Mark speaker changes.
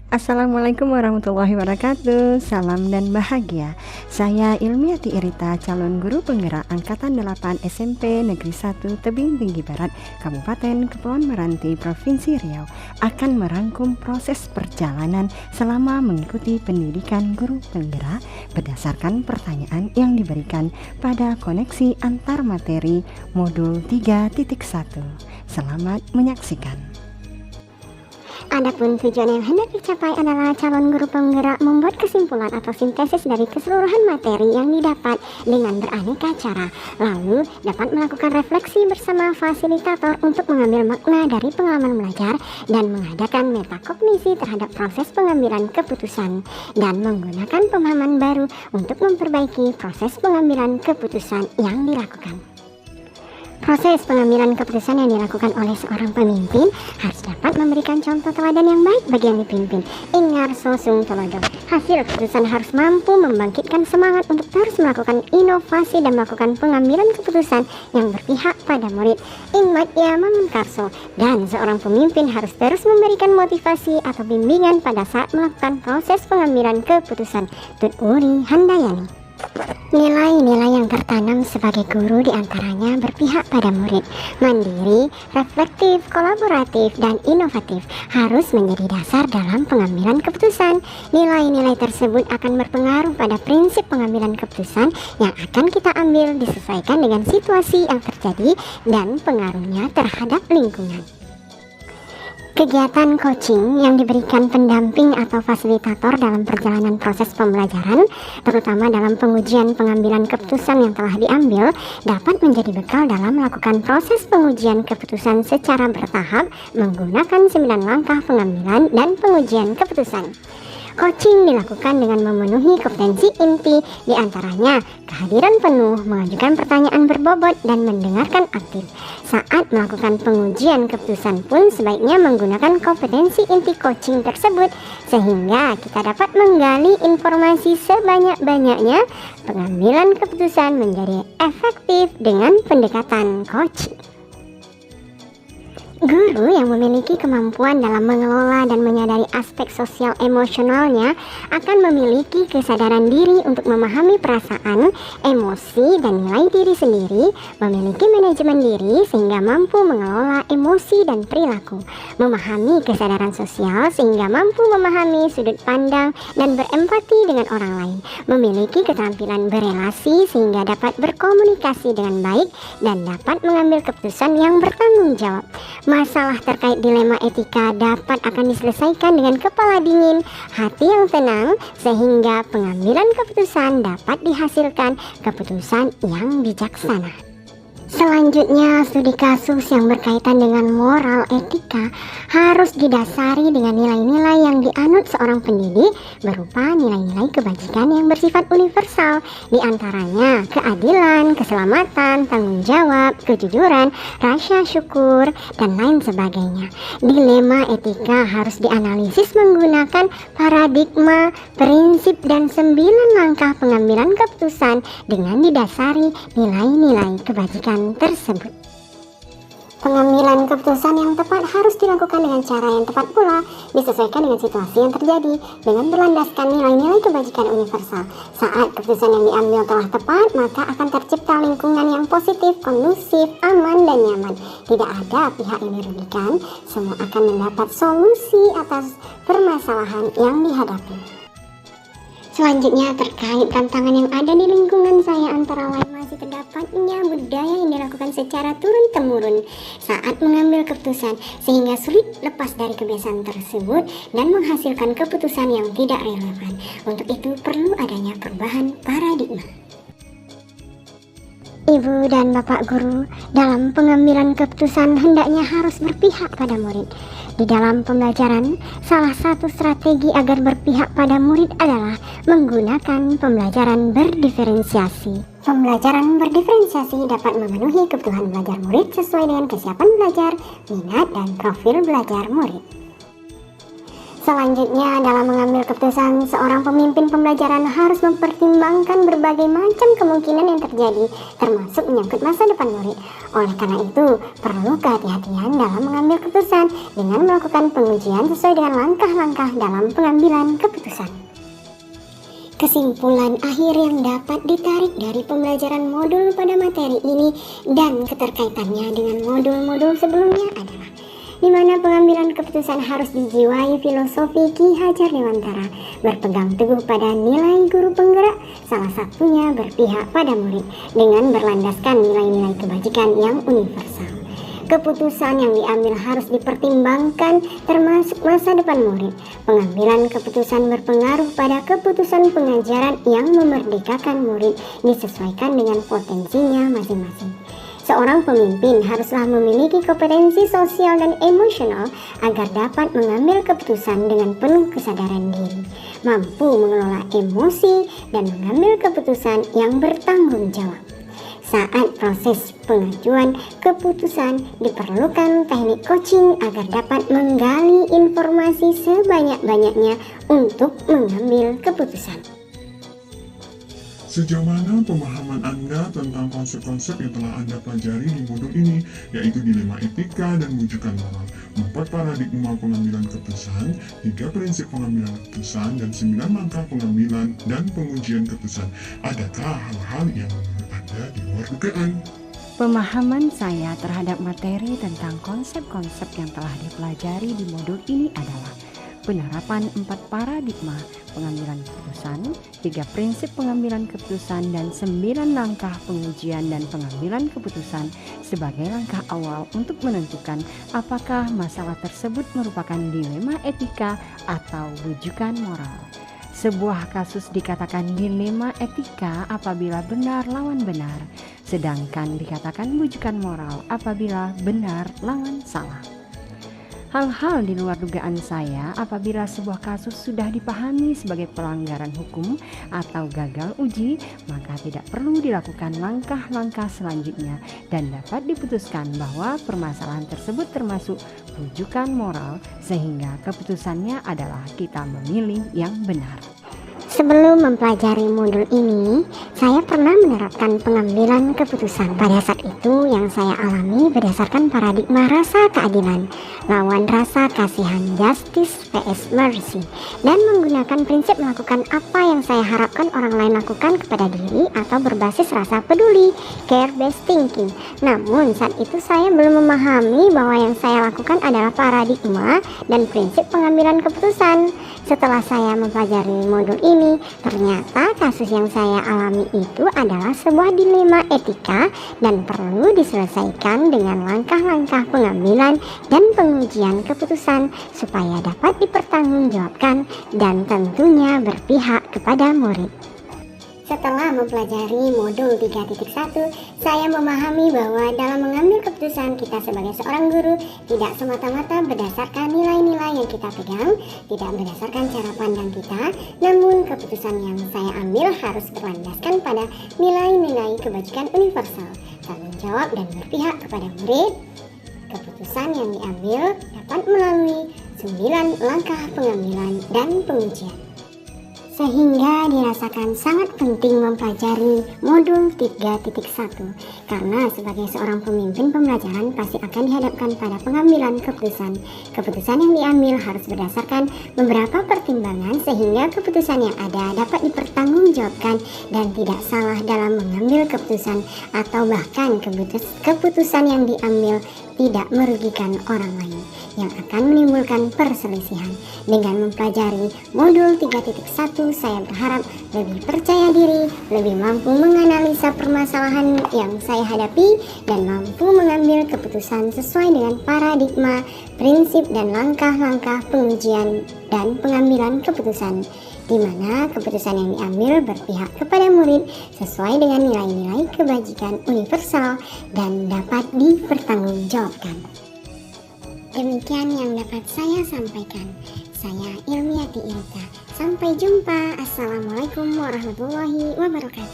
Speaker 1: Assalamualaikum warahmatullahi wabarakatuh. Salam dan bahagia. Saya Ilmiati Irita, calon guru penggerak Angkatan 8 SMP Negeri 1 Tebing Tinggi Barat, Kabupaten Kepulauan Meranti, Provinsi Riau, akan merangkum proses perjalanan selama mengikuti pendidikan guru penggerak berdasarkan pertanyaan yang diberikan pada koneksi antar materi modul 3.1. Selamat menyaksikan.
Speaker 2: Adapun tujuan yang hendak dicapai adalah calon guru penggerak membuat kesimpulan atau sintesis dari keseluruhan materi yang didapat dengan beraneka cara, lalu dapat melakukan refleksi bersama fasilitator untuk mengambil makna dari pengalaman belajar dan mengadakan metakognisi terhadap proses pengambilan keputusan dan menggunakan pemahaman baru untuk memperbaiki proses pengambilan keputusan yang dilakukan. Proses pengambilan keputusan yang dilakukan oleh seorang pemimpin harus dapat memberikan contoh teladan yang baik bagi yang dipimpin. Ingar sosung teladan. Hasil keputusan harus mampu membangkitkan semangat untuk terus melakukan inovasi dan melakukan pengambilan keputusan yang berpihak pada murid. Inmat ya karso. Dan seorang pemimpin harus terus memberikan motivasi atau bimbingan pada saat melakukan proses pengambilan keputusan. Tut Uri Handayani. Nilai-nilai yang tertanam sebagai guru diantaranya berpihak pada murid, mandiri, reflektif, kolaboratif, dan inovatif harus menjadi dasar dalam pengambilan keputusan. Nilai-nilai tersebut akan berpengaruh pada prinsip pengambilan keputusan yang akan kita ambil disesuaikan dengan situasi yang terjadi dan pengaruhnya terhadap lingkungan. Kegiatan coaching yang diberikan pendamping atau fasilitator dalam perjalanan proses pembelajaran, terutama dalam pengujian pengambilan keputusan yang telah diambil, dapat menjadi bekal dalam melakukan proses pengujian keputusan secara bertahap menggunakan 9 langkah pengambilan dan pengujian keputusan. Coaching dilakukan dengan memenuhi kompetensi inti, diantaranya kehadiran penuh, mengajukan pertanyaan berbobot, dan mendengarkan aktif. Saat melakukan pengujian keputusan pun sebaiknya menggunakan kompetensi inti coaching tersebut, sehingga kita dapat menggali informasi sebanyak-banyaknya. Pengambilan keputusan menjadi efektif dengan pendekatan coaching. Guru yang memiliki kemampuan dalam mengelola dan menyadari aspek sosial emosionalnya akan memiliki kesadaran diri untuk memahami perasaan, emosi, dan nilai diri sendiri, memiliki manajemen diri sehingga mampu mengelola emosi dan perilaku, memahami kesadaran sosial sehingga mampu memahami sudut pandang dan berempati dengan orang lain, memiliki keterampilan berelasi sehingga dapat berkomunikasi dengan baik dan dapat mengambil keputusan yang bertanggung jawab. Masalah terkait dilema etika dapat akan diselesaikan dengan kepala dingin, hati yang tenang, sehingga pengambilan keputusan dapat dihasilkan keputusan yang bijaksana. Selanjutnya, studi kasus yang berkaitan dengan moral etika harus didasari dengan nilai-nilai yang dianut seorang pendidik berupa nilai-nilai kebajikan yang bersifat universal, diantaranya keadilan, keselamatan, tanggung jawab, kejujuran, rasa syukur, dan lain sebagainya. Dilema etika harus dianalisis menggunakan paradigma, prinsip, dan 9 langkah pengambilan keputusan dengan didasari nilai-nilai kebajikan tersebut. Pengambilan keputusan yang tepat harus dilakukan dengan cara yang tepat pula, disesuaikan dengan situasi yang terjadi, dengan berlandaskan nilai-nilai kebajikan universal. Saat keputusan yang diambil telah tepat, maka akan tercipta lingkungan yang positif, kondusif, aman, dan nyaman. Tidak ada pihak yang dirugikan, semua akan mendapat solusi atas permasalahan yang dihadapi. Selanjutnya, terkait tantangan yang ada di lingkungan saya, antara lain masih terdapatnya budaya yang dilakukan secara turun-temurun saat mengambil keputusan, sehingga sulit lepas dari kebiasaan tersebut dan menghasilkan keputusan yang tidak relevan. Untuk itu perlu adanya perubahan paradigma. Ibu dan Bapak Guru dalam pengambilan keputusan hendaknya harus berpihak pada murid. Di dalam pembelajaran, salah satu strategi agar berpihak pada murid adalah menggunakan pembelajaran berdiferensiasi. Pembelajaran berdiferensiasi dapat memenuhi kebutuhan belajar murid sesuai dengan kesiapan belajar, minat, dan profil belajar murid. Selanjutnya, dalam mengambil keputusan, seorang pemimpin pembelajaran harus mempertimbangkan berbagai macam kemungkinan yang terjadi, termasuk menyangkut masa depan murid. Oleh karena itu, perlu kehati-hatian dalam mengambil keputusan dengan melakukan pengujian sesuai dengan langkah-langkah dalam pengambilan keputusan. Kesimpulan akhir yang dapat ditarik dari pembelajaran modul pada materi ini dan keterkaitannya dengan modul-modul sebelumnya adalah di mana pengambilan keputusan harus dijiwai filosofi Ki Hajar Dewantara, berpegang teguh pada nilai guru penggerak, salah satunya berpihak pada murid dengan berlandaskan nilai-nilai kebajikan yang universal. Keputusan yang diambil harus dipertimbangkan termasuk masa depan murid. Pengambilan keputusan berpengaruh pada keputusan pengajaran yang memerdekakan murid disesuaikan dengan potensinya masing-masing. Seorang pemimpin haruslah memiliki kompetensi sosial dan emosional agar dapat mengambil keputusan dengan penuh kesadaran diri, mampu mengelola emosi, dan mengambil keputusan yang bertanggung jawab. Saat proses pengajuan keputusan diperlukan teknik coaching agar dapat menggali informasi sebanyak-banyaknya untuk mengambil keputusan.
Speaker 3: Sejauh mana pemahaman Anda tentang konsep-konsep yang telah Anda pelajari di modul ini, yaitu dilema etika dan wujudan moral, 4 paradigma pengambilan keputusan, 3 prinsip pengambilan keputusan, dan 9 langkah pengambilan dan pengujian keputusan. Adakah hal-hal yang menurut Anda di luar dugaan?
Speaker 1: Pemahaman saya terhadap materi tentang konsep-konsep yang telah dipelajari di modul ini adalah penerapan 4 paradigma pengambilan keputusan, 3 prinsip pengambilan keputusan, dan 9 langkah pengujian dan pengambilan keputusan sebagai langkah awal untuk menentukan apakah masalah tersebut merupakan dilema etika atau wujudan moral. Sebuah kasus dikatakan dilema etika apabila benar lawan benar, sedangkan dikatakan wujudan moral apabila benar lawan salah. Hal-hal di luar dugaan saya apabila sebuah kasus sudah dipahami sebagai pelanggaran hukum atau gagal uji, maka tidak perlu dilakukan langkah-langkah selanjutnya dan dapat diputuskan bahwa permasalahan tersebut termasuk wujudan moral, sehingga keputusannya adalah kita memilih yang benar.
Speaker 2: Sebelum mempelajari modul ini, saya pernah menerapkan pengambilan keputusan. Pada saat itu yang saya alami berdasarkan paradigma rasa keadilan lawan rasa kasihan, justice vs mercy, dan menggunakan prinsip melakukan apa yang saya harapkan orang lain lakukan kepada diri atau berbasis rasa peduli, care based thinking. Namun saat itu saya belum memahami bahwa yang saya lakukan adalah paradigma dan prinsip pengambilan keputusan. Setelah saya mempelajari modul ini, ternyata kasus yang saya alami itu adalah sebuah dilema etika dan perlu diselesaikan dengan langkah-langkah pengambilan dan pengujian keputusan supaya dapat dipertanggungjawabkan dan tentunya berpihak kepada murid. Setelah mempelajari modul 3.1, saya memahami bahwa dalam mengambil keputusan kita sebagai seorang guru tidak semata-mata berdasarkan nilai-nilai yang kita pegang, tidak berdasarkan cara pandang kita, namun keputusan yang saya ambil harus berlandaskan pada nilai-nilai kebajikan universal, tanggung jawab dan berpihak kepada murid. Keputusan yang diambil dapat melalui 9 langkah pengambilan dan pengujian. Sehingga dirasakan sangat penting mempelajari modul 3.1 karena sebagai seorang pemimpin pembelajaran pasti akan dihadapkan pada pengambilan keputusan. Keputusan yang diambil harus berdasarkan beberapa pertimbangan sehingga keputusan yang ada dapat dipertanggungjawabkan dan tidak salah dalam mengambil keputusan atau bahkan keputusan yang diambil tidak merugikan orang lain yang akan menimbulkan perselisihan. Dengan mempelajari modul 3.1, saya berharap lebih percaya diri, lebih mampu menganalisa permasalahan yang saya hadapi, dan mampu mengambil keputusan sesuai dengan paradigma, prinsip, dan langkah-langkah pengujian dan pengambilan keputusan, di mana keputusan yang diambil berpihak kepada murid sesuai dengan nilai-nilai kebajikan universal dan dapat dipertanggungjawabkan. Demikian yang dapat saya sampaikan. Saya Ilmiati Irita. Sampai jumpa. Assalamualaikum warahmatullahi wabarakatuh.